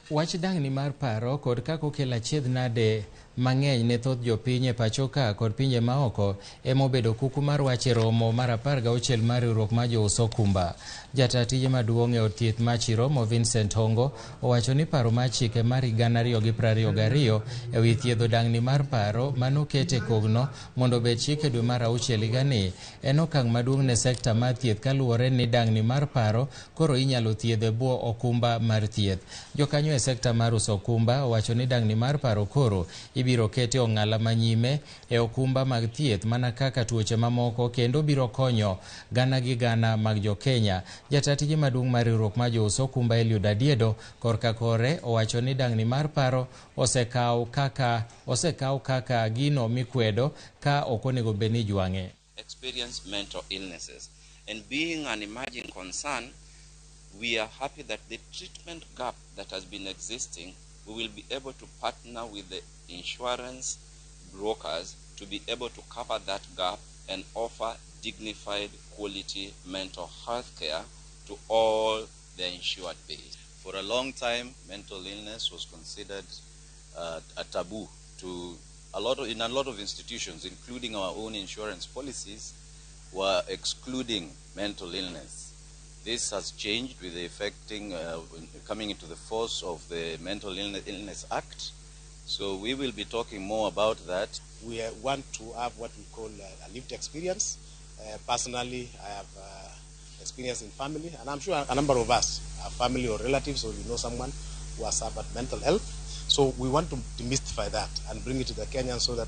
Wach dang'ni mar paro kod kaka okelo achiedh nade mang'eny ne thoth jopiny e pacho ka kod pinje maoko emobedo kuku mar wach e romo mar 16 mar riwruok mar jous okumba. Jata tije maduong' e od thieth ma Chiromo Vincent Hongo owacho ni paro mar chike mar 2022 e wi thiedho dang'ni mar paro manoket e kogno mondo obed chik e dwe mar 6 higani en okang' maduong' ne sekta mar thieth kaluwore ni dang'ni mar paro koro inyalo thiedhe bwo okumba mar thieth. Jokanyo e sekta mar uso okumba owacho ni dang'ni mar paro koro ibiro kete ong'ala manyime e okumba mag thieth mana kaka tuoche mamoko kendo biro konyo gana gi gana mag jokenya. Jata tije maduong' mar riwruok mar jous okumba Thiedho korka kore owacho ni dang'ni mar paro osekaw kaka gino mikwedo ka ok onego bed ni jwang'e. Experience mental illnesses, and being an emerging concern, we are happy that the treatment gap that has been existing, we will be able to partner with the insurance brokers to be able to cover that gap and offer dignified quality mental health care to all the insured base. For a long time, mental illness was considered a taboo in a lot of institutions, including our own insurance policies, were excluding mental illness. This has changed with the coming into the force of the Mental Illness Act. So we will be talking more about that. We want to have what we call a lived experience. Personally, I have experience in family, and I'm sure a number of us are family or relatives, or we know someone who has suffered mental health. So we want to demystify that and bring it to the Kenyans so that